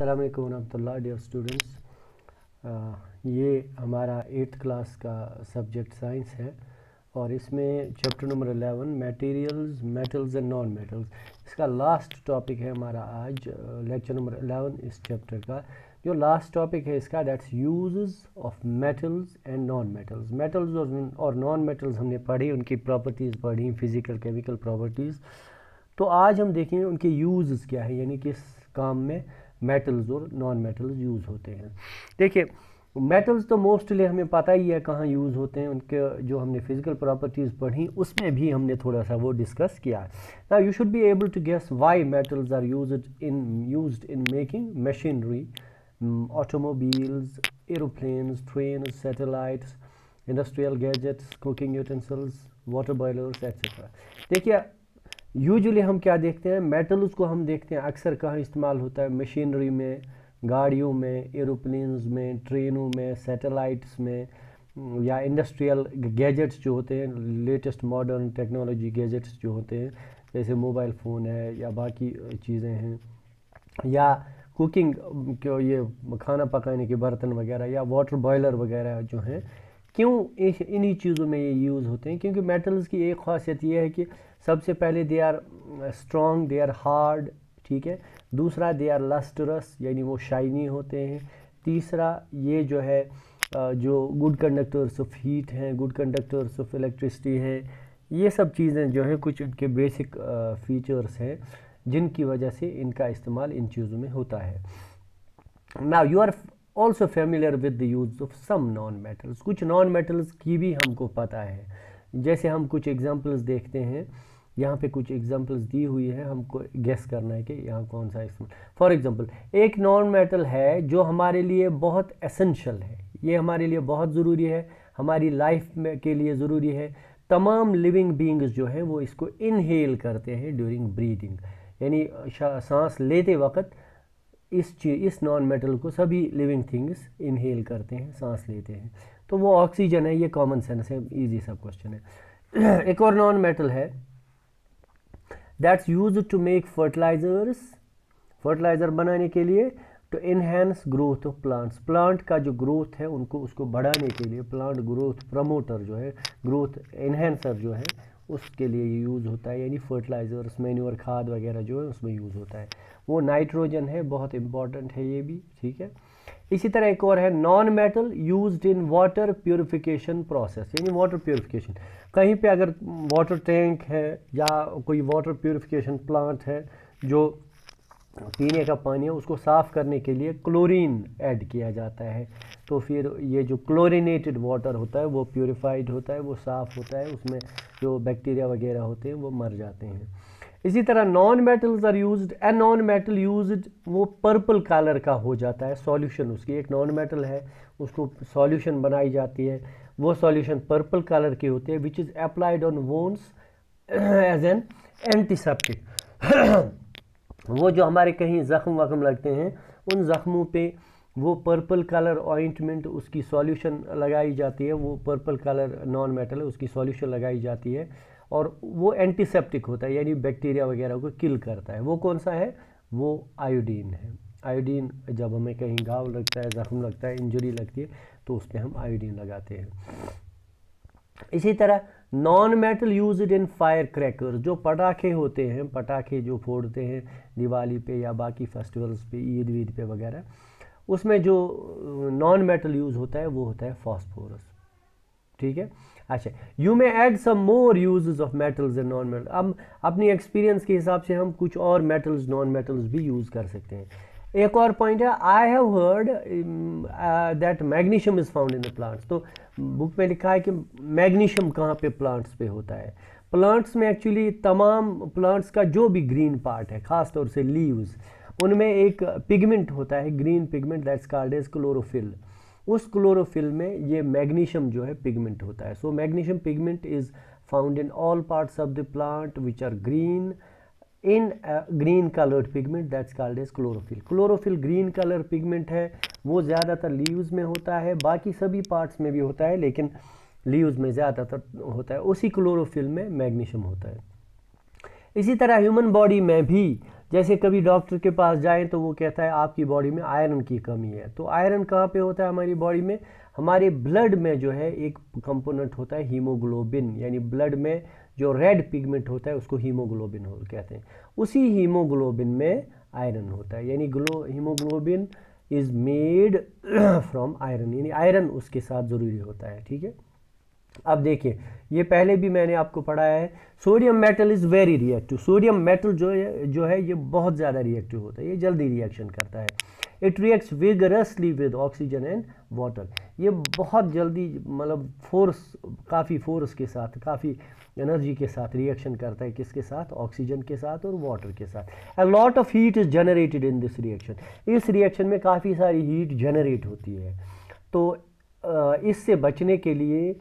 अस्सलाम वालेकुम रहमतुल्लाह डियर स्टूडेंट्स। ये हमारा 8th क्लास का सब्जेक्ट साइंस है और इसमें chapter number 11 materials, metals and non metals, इसका लास्ट टॉपिक है हमारा आज लेक्चर नंबर 11 इस चैप्टर का। जो लास्ट टॉपिक है इसका that's uses of metals and non metals. Metals और नॉन मेटल्स हमने पढ़ी, उनकी प्रॉपर्टीज़ पढ़ी, फिज़िकल केमिकल प्रॉपर्टीज़। तो आज हम देखेंगे उनके यूज़ क्या है, यानी किस काम में मेटल्स और नॉन मेटल्स यूज़ होते हैं। देखिए मेटल्स तो मोस्टली हमें पता ही है कहाँ यूज़ होते हैं, उनके जो हमने फिज़िकल प्रॉपर्टीज़ पढ़ी उसमें भी हमने थोड़ा सा वो डिस्कस किया है। Now you should be able to guess why metals are used in making machinery, automobiles, aeroplanes, trains, satellites, industrial gadgets, cooking utensils, water boilers etcetera. देखिए यूजुअली हम क्या देखते हैं, मेटल्स को हम देखते हैं अक्सर कहाँ इस्तेमाल होता है, मशीनरी में, गाड़ियों में, एरोप्लेन्स में, ट्रेनों में, सैटेलाइट्स में, या इंडस्ट्रियल गैजेट्स जो होते हैं, लेटेस्ट मॉडर्न टेक्नोलॉजी गैजेट्स जो होते हैं जैसे मोबाइल फ़ोन है या बाकी चीज़ें हैं, या कुकिंग के ये खाना पकाने के बर्तन वगैरह, या वाटर बॉयलर वगैरह जो हैं। क्यों इन्हीं चीज़ों में ये यूज़ होते हैं? क्योंकि मेटल्स की एक ख़ासियत ये है कि सबसे पहले they are strong, they are hard, ठीक है। दूसरा दे आर लस्टरस, यानी वो शाइनी होते हैं। तीसरा ये जो है जो गुड कंडक्टर्स ऑफ हीट हैं, गुड कंडक्टर्स ऑफ इलेक्ट्रिसिटी हैं। ये सब चीज़ें जो हैं कुछ इनके बेसिक फीचर्स हैं जिनकी वजह से इनका इस्तेमाल इन चीज़ों में होता है। Now you are also familiar with the use of some non metals. कुछ नॉन मेटल्स की भी हमको पता है, जैसे हम कुछ एग्जांपल्स देखते हैं। यहाँ पे कुछ एग्जांपल्स दी हुई है, हमको गेस करना है कि यहाँ कौन सा इस्तेमाल। फॉर एग्जांपल एक नॉन मेटल है जो हमारे लिए बहुत एसेंशियल है, ये हमारे लिए बहुत ज़रूरी है, हमारी लाइफ में के लिए ज़रूरी है। तमाम लिविंग बींग्स जो हैं वो इसको इनहेल करते हैं ड्यूरिंग ब्रीदिंग, यानी सांस लेते वक्त इस नॉन मेटल को सभी लिविंग थिंग्स इनहेल करते हैं, सांस लेते हैं। तो वो ऑक्सीजन है, ये कॉमन सेंस है, इजी सब क्वेश्चन है। एक और नॉन मेटल है that's used to make fertilisers, fertiliser बनाने के लिए, to enhance growth of plants. Plant का जो ग्रोथ है उनको उसको बढ़ाने के लिए, प्लांट ग्रोथ प्रमोटर जो है, ग्रोथ इनहेंसर जो है, उसके लिए ये यूज़ होता है। यानी फर्टिलाइज़र्स, मैन्योर, खाद वगैरह जो है उसमें यूज़ होता है। वो नाइट्रोजन है, बहुत इंपॉर्टेंट है ये भी, ठीक है। इसी तरह एक और है non metal used in water purification process, यानी वाटर प्योरिफिकेशन। कहीं पे अगर वाटर टैंक है या कोई वाटर प्योरिफिकेशन प्लांट है जो पीने का पानी है उसको साफ़ करने के लिए क्लोरीन ऐड किया जाता है, तो फिर ये जो क्लोरीनेटेड वाटर होता है वो प्योरीफाइड होता है, वो साफ़ होता है, उसमें जो बैक्टीरिया वगैरह होते हैं वो मर जाते हैं। इसी तरह non metals are used, a non metal used वो पर्पल कलर का हो जाता है सॉल्यूशन उसकी। एक नॉन मेटल है उसको सॉल्यूशन बनाई जाती है, वो सॉल्यूशन पर्पल कलर की होती है, which is applied on wounds as an antiseptic. वो जो हमारे कहीं ज़ख्म वख्म लगते हैं उन ज़ख्मों पे वो पर्पल कलर ऑइंटमेंट उसकी सॉल्यूशन लगाई जाती है, वो पर्पल कलर नॉन मेटल है उसकी सॉल्यूशन लगाई जाती है और वो एंटीसेप्टिक होता है, यानी बैक्टीरिया वगैरह को किल करता है। वो कौन सा है? वो आयोडीन है। आयोडीन जब हमें कहीं घाव लगता है, ज़ख्म लगता है, इंजरी लगती है तो उस पर हम आयोडीन लगाते हैं। इसी तरह non metal used in fire crackers, जो पटाखे होते हैं, पटाखे जो फोड़ते हैं दिवाली पे या बाकी फेस्टिवल्स पे, ईद वीद पे वगैरह, उसमें जो नॉन मेटल यूज़ होता है वो होता है फॉस्फोरस, ठीक है। अच्छा, you may add some more uses of metals and non metal. अब अपनी एक्सपीरियंस के हिसाब से हम कुछ और मेटल्स, नॉन मेटल्स भी यूज़ कर सकते हैं। एक और पॉइंट है, I have heard that magnesium is found in the plants. तो बुक में लिखा है कि मैग्नीशियम कहाँ पे प्लांट्स पे होता है। प्लांट्स में एक्चुअली तमाम प्लांट्स का जो भी ग्रीन पार्ट है, ख़ास तौर से लीव्स, उनमें एक पिगमेंट होता है, green pigment, that's called as chlorophyll. उस क्लोरोफिल में ये मैग्नीशियम जो है पिगमेंट होता है। So magnesium pigment is found in all parts of the plant which are green in green coloured pigment, that's called as chlorophyll. Chlorophyll green colour pigment है, वो ज़्यादातर लीव्स में होता है, बाकी सभी पार्ट्स में भी होता है लेकिन लीव्स में ज़्यादातर होता है। उसी क्लोरोफिल में मैग्नीशियम होता है। इसी तरह ह्यूमन बॉडी में भी जैसे कभी डॉक्टर के पास जाएं तो वो कहता है आपकी बॉडी में आयरन की कमी है। तो आयरन कहाँ पे होता है हमारी बॉडी में? हमारे ब्लड में जो है एक कंपोनेंट होता है हीमोग्लोबिन, यानी ब्लड में जो रेड पिगमेंट होता है उसको हीमोग्लोबिन कहते हैं। उसी हीमोग्लोबिन में आयरन होता है, यानी haemoglobin is made from iron, यानी आयरन उसके साथ ज़रूरी होता है। ठीक है, अब देखिए ये पहले भी मैंने आपको पढ़ाया है, sodium metal is very reactive. Sodium metal जो है ये बहुत ज़्यादा रिएक्टिव होता है, ये जल्दी रिएक्शन करता है। It reacts vigorously with oxygen and water, ये बहुत जल्दी मतलब काफ़ी फोर्स के साथ, काफ़ी एनर्जी के साथ रिएक्शन करता है। किसके साथ? ऑक्सीजन के साथ और वाटर के साथ। A lot of heat is generated in this reaction, इस रिएक्शन में काफ़ी सारी हीट जनरेट होती है। तो इससे बचने के लिए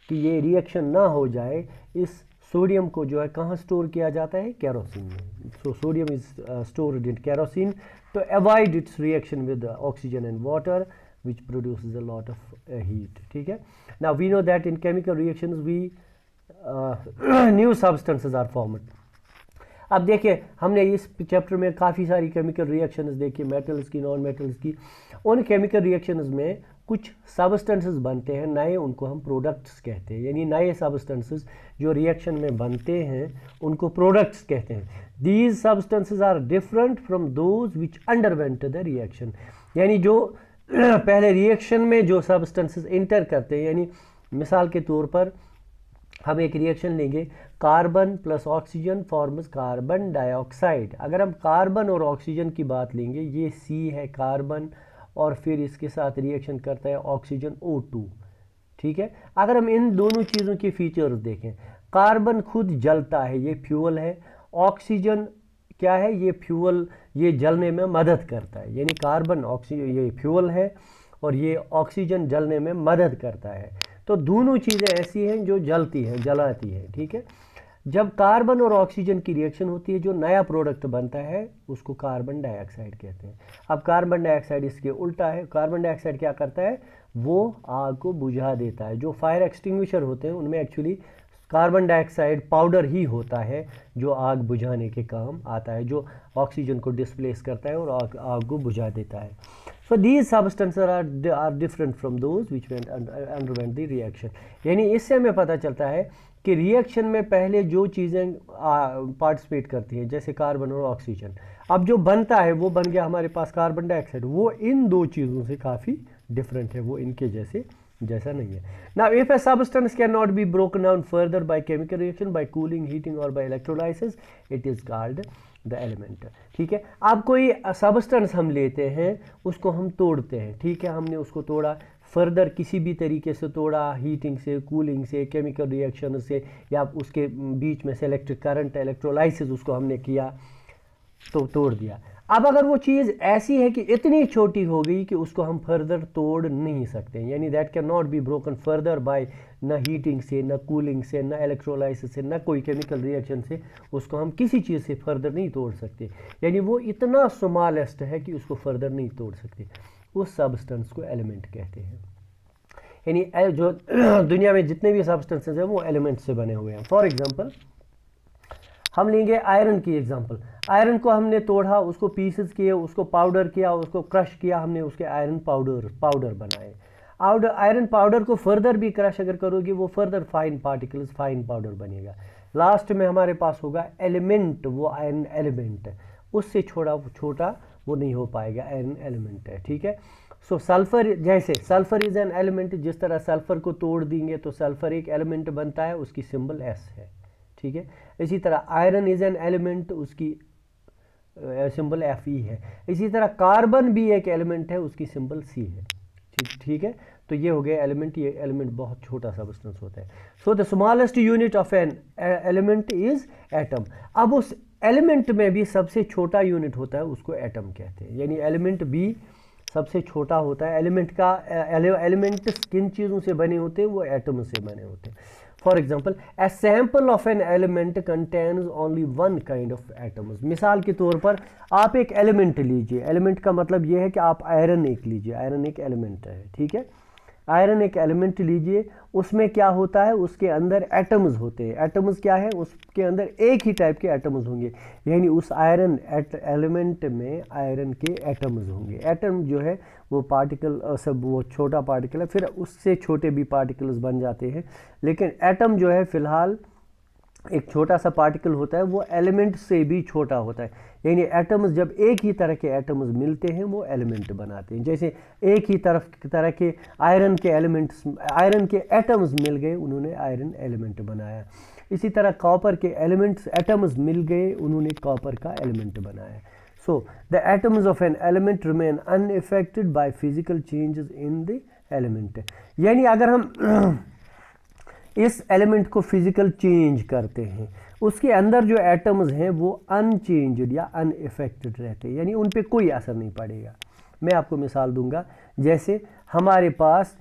कि ये रिएक्शन ना हो जाए, इस सोडियम को जो है कहाँ स्टोर किया जाता है? केरोसिन में। So sodium is stored in kerosene to avoid its reaction with oxygen and water which produces a lot of heat. ठीक है, now we know that in chemical reactions we new substances are formed. अब देखिए हमने इस chapter में काफ़ी सारी chemical reactions देखी, मेटल्स की, नॉन मेटल्स की। उन केमिकल रिएक्शंस में कुछ सब्सटेंसेस बनते हैं नए, उनको हम प्रोडक्ट्स कहते हैं, यानी नए सब्सटेंसेस जो रिएक्शन में बनते हैं उनको प्रोडक्ट्स कहते हैं। These substances are different from those which underwent the reaction, यानी जो पहले रिएक्शन में जो सब्सटेंसेस इंटर करते हैं, यानी मिसाल के तौर पर हम एक रिएक्शन लेंगे, carbon plus oxygen forms carbon dioxide. अगर हम कार्बन और ऑक्सीजन की बात लेंगे, ये सी है कार्बन और फिर इसके साथ रिएक्शन करता है ऑक्सीजन O2। ठीक है, अगर हम इन दोनों चीज़ों की फीचर्स देखें, कार्बन खुद जलता है, ये फ्यूल है। ऑक्सीजन क्या है? ये फ्यूल, ये जलने में मदद करता है, यानी कार्बन ऑक्सीजन ये फ्यूल है और ये ऑक्सीजन जलने में मदद करता है। तो दोनों चीज़ें ऐसी हैं जो जलती हैं, जलाती हैं। ठीक है, जब कार्बन और ऑक्सीजन की रिएक्शन होती है, जो नया प्रोडक्ट बनता है उसको कार्बन डाइऑक्साइड कहते हैं। अब कार्बन डाइऑक्साइड इसके उल्टा है। कार्बन डाइऑक्साइड क्या करता है? वो आग को बुझा देता है। जो फायर एक्सटिंग्विशर होते हैं उनमें एक्चुअली कार्बन डाइऑक्साइड पाउडर ही होता है जो आग बुझाने के काम आता है, जो ऑक्सीजन को डिस्प्लेस करता है और आग को बुझा देता है। So these substances are different from those which underwent the reaction, यानी इससे हमें पता चलता है कि रिएक्शन में पहले जो चीज़ें पार्टिसिपेट करती हैं, जैसे कार्बन और ऑक्सीजन, अब जो बनता है वो बन गया हमारे पास कार्बन डाइऑक्साइड, वो इन दो चीज़ों से काफ़ी डिफरेंट है, वो इनके जैसा नहीं है। Now if a substance can not be broken down further by chemical reaction, by cooling, heating और by electrolysis, it is called the element. ठीक है, अब कोई सब्सटेंस हम लेते हैं, उसको हम तोड़ते हैं। ठीक है, हमने उसको तोड़ा, फर्दर किसी भी तरीके से तोड़ा, हीटिंग से, कूलिंग से, केमिकल रिएक्शन से, या उसके बीच में से इलेक्ट्रिक करंट, इलेक्ट्रोलाइसिस उसको हमने किया तो तोड़ दिया। अब अगर वो चीज़ ऐसी है कि इतनी छोटी हो गई कि उसको हम फर्दर तोड़ नहीं सकते, यानी that can not be broken further bye न हीटिंग से, न कूलिंग से, न इलेक्ट्रोलाइसिस से, न कोई केमिकल रिएक्शन से, उसको हम किसी चीज़ से फर्दर नहीं तोड़ सकते, यानी वो इतना स्मॉलेस्ट है कि उसको फर्दर नहीं तोड़ सकते, उस सब्सटेंस को एलिमेंट कहते हैं। यानी जो दुनिया में जितने भी सब्सटेंसेस हैं वो एलिमेंट से बने हुए हैं। फॉर एग्जांपल हम लेंगे आयरन की एग्जांपल। आयरन को हमने तोड़ा, उसको पीसेस किए, उसको पाउडर किया, उसको क्रश किया, हमने उसके आयरन पाउडर बनाए। आयरन पाउडर को फर्दर भी क्रश अगर करोगे वो further fine particles, fine powder बनेगा। लास्ट में हमारे पास होगा एलिमेंट, वो आयरन एलिमेंट, उससे छोटा वो नहीं हो पाएगा, आयरन एलिमेंट है। ठीक है, सो सल्फर, जैसे सल्फर इज एन एलिमेंट, जिस तरह सल्फर को तोड़ देंगे तो सल्फर एक एलिमेंट बनता है, उसकी सिंबल S है। ठीक है, इसी तरह आयरन इज एन एलिमेंट, उसकी सिंबल Fe है। इसी तरह कार्बन भी एक एलिमेंट है, उसकी सिंबल C है। ठीक है, तो ये हो गया एलिमेंट। ये एलिमेंट बहुत छोटा सब्सटेंस होता है। So the smallest unit of an element is atom. अब उस एलिमेंट में भी सबसे छोटा यूनिट होता है, उसको एटम कहते हैं, यानी एलिमेंट भी सबसे छोटा होता है। एलिमेंट किन चीज़ों से बने होते हैं? वो एटम से बने होते हैं। For example, A sample of an element contains only one kind of atoms. मिसाल के तौर पर आप एक एलिमेंट लीजिए, एलिमेंट का मतलब ये है कि आप आयरन एक लीजिए, आयरन एक एलिमेंट है। ठीक है, आयरन एक एलिमेंट लीजिए, उसमें क्या होता है, उसके अंदर एटम्स होते हैं। एटम्स क्या है, उसके अंदर एक ही टाइप के एटम्स होंगे, यानी उस आयरन एलिमेंट में आयरन के एटम्स होंगे। एटम जो है वो पार्टिकल, सब वो छोटा पार्टिकल है, फिर उससे छोटे भी पार्टिकल्स बन जाते हैं, लेकिन एटम जो है फिलहाल एक छोटा सा पार्टिकल होता है, वो एलिमेंट से भी छोटा होता है। यानी एटम्स, जब एक ही तरह के एटम्स मिलते हैं वो एलिमेंट बनाते हैं। जैसे एक ही तरह के आयरन के एलिमेंट्स, आयरन के एटम्स मिल गए, उन्होंने आयरन एलिमेंट बनाया। इसी तरह कॉपर के एलिमेंट्स, एटम्स मिल गए, उन्होंने कॉपर का एलिमेंट बनाया। So the atoms of an element remain unaffected by physical changes in the element. यानी अगर हम इस एलिमेंट को फिजिकल चेंज करते हैं, उसके अंदर जो एटम्स हैं वो अनचेंज्ड या अनइफेक्टेड रहते हैं, यानी उन पे कोई असर नहीं पड़ेगा। मैं आपको मिसाल दूंगा, जैसे हमारे पास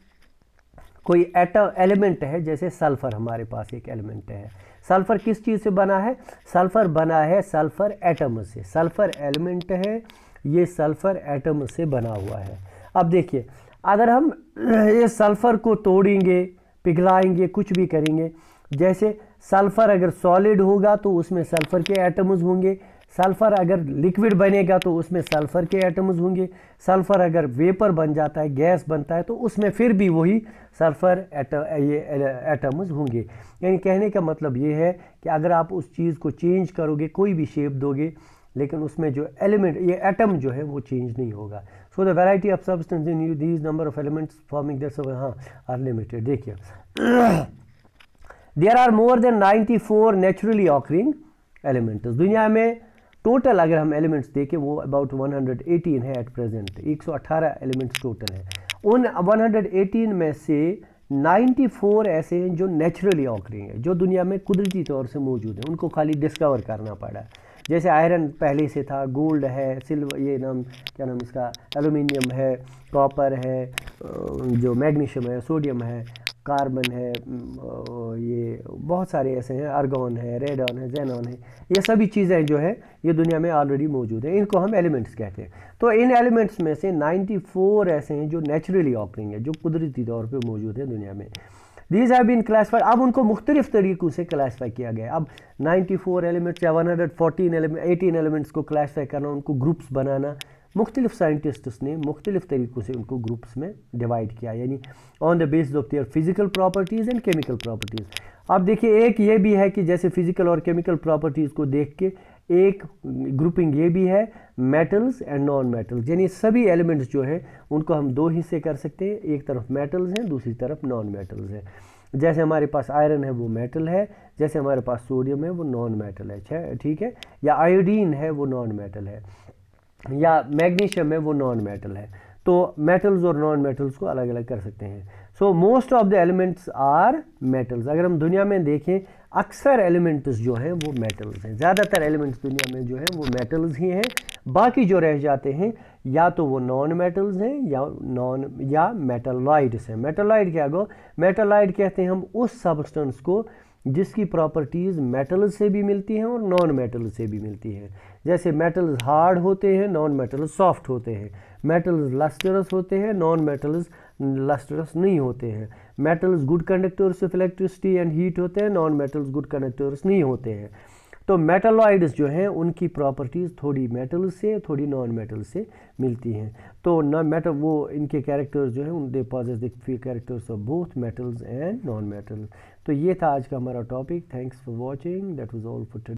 कोई एलिमेंट है, जैसे सल्फर, हमारे पास एक एलिमेंट है। सल्फर किस चीज़ से बना है, सल्फर बना है सल्फर एटम से। सल्फर एलिमेंट है, ये सल्फर एटम से बना हुआ है। अब देखिए, अगर हम ये सल्फर को तोड़ेंगे, पिघलाएंगे, कुछ भी करेंगे, जैसे सल्फर अगर सॉलिड होगा तो उसमें सल्फर के एटम्स होंगे, सल्फर अगर लिक्विड बनेगा तो उसमें सल्फर के एटम्स होंगे, सल्फर अगर वेपर बन जाता है, गैस बनता है, तो उसमें फिर भी वही सल्फर एटम्स होंगे। यानी कहने का मतलब ये है कि अगर आप उस चीज़ को चेंज करोगे, कोई भी शेप दोगे, लेकिन उसमें जो एलिमेंट, ये एटम जो है वो चेंज नहीं होगा। So the variety of substance in these number of elements forming this are limited. देखिए, there are more than 94 naturally occurring elements. दुनिया में टोटल अगर हम एलिमेंट्स देखें वो अबाउट 118 है एट प्रेजेंट, 118 एलिमेंट्स टोटल हैं। उन 118 में से 94 ऐसे हैं जो नेचुरली ऑकरिंग है, जो दुनिया में कुदरती तौर से मौजूद हैं, उनको खाली डिस्कवर करना पड़ा। जैसे आयरन पहले से था, गोल्ड है, सिल्वर, ये नाम क्या नाम इसका, एल्यूमिनियम है, कॉपर है, जो मैग्नीशियम है, सोडियम है, कार्बन है, ये बहुत सारे ऐसे हैं, आर्गॉन है, रेडॉन है, जेनॉन है, ये सभी चीज़ें जो है ये दुनिया में ऑलरेडी मौजूद है, इनको हम एलिमेंट्स कहते हैं। तो इन एलिमेंट्स में से 94 ऐसे हैं जो नेचुरली ऑकरिंग है, जो कुदरती तौर पे मौजूद है दुनिया में। These have been classified. अब उनको मुख्तलिफ तरीक़ों से क्लासीफाई किया गया। अब 94 एलिमेंट्स या 18 एलिमेंट्स को क्लासीफाई करना, उनको ग्रुप्स बनाना, मुख्तलिफ साइंटिस्ट्स ने मुख्तलिफ तरीक़ों से उनको ग्रुप्स में डिवाइड किया, यानी on the basis of their physical properties and chemical properties. अब देखिए, एक ये भी है कि जैसे फिजिकल और केमिकल प्रॉपर्टीज़ को देख के एक ग्रुपिंग ये भी है, मेटल्स एंड नॉन मेटल्स, यानी सभी एलिमेंट्स जो हैं उनको हम दो हिस्से कर सकते हैं, एक तरफ मेटल्स हैं, दूसरी तरफ नॉन मेटल्स हैं। जैसे हमारे पास आयरन है वो मेटल है, जैसे हमारे पास सोडियम है वो नॉन मेटल है, ठीक है, या आयोडीन है वो नॉन मेटल है, या मैग्नीशियम है वो नॉन मेटल है। तो मेटल्स और नॉन मेटल्स को अलग अलग कर सकते हैं। So most of the elements are metals. अगर हम दुनिया में देखें, अक्सर एलिमेंट्स जो हैं वो मेटल्स हैं, ज़्यादातर एलिमेंट्स दुनिया में जो हैं वो मेटल्स ही हैं। बाकी जो रह जाते हैं या तो वो नॉन मेटल्स हैं या मेटलॉइड्स हैं। मेटलॉइड क्या गो, मेटलॉइड कहते हैं हम उस सब्सटेंस को जिसकी प्रॉपर्टीज़ मेटल से भी मिलती हैं और नॉन मेटल से भी मिलती हैं। जैसे मेटल्स हार्ड होते हैं, नॉन मेटल्स सॉफ्ट होते हैं। मेटल्स लस्टरस होते हैं, नॉन मेटल्स लस्टरस नहीं होते हैं। Metals good conductors of electricity and heat होते हैं, नॉन मेटल्स गुड कंडक्टर्स नहीं होते हैं। तो मेटलॉइड्स जो हैं उनकी प्रॉपर्टीज़ थोड़ी मेटल से थोड़ी नॉन मेटल से मिलती हैं। तो नॉन मेटल वो इनके कैरेक्टर्स जो हैं उन they possess the characters of both metals and non metal. तो ये था आज का हमारा topic. Thanks for watching, that was all for today.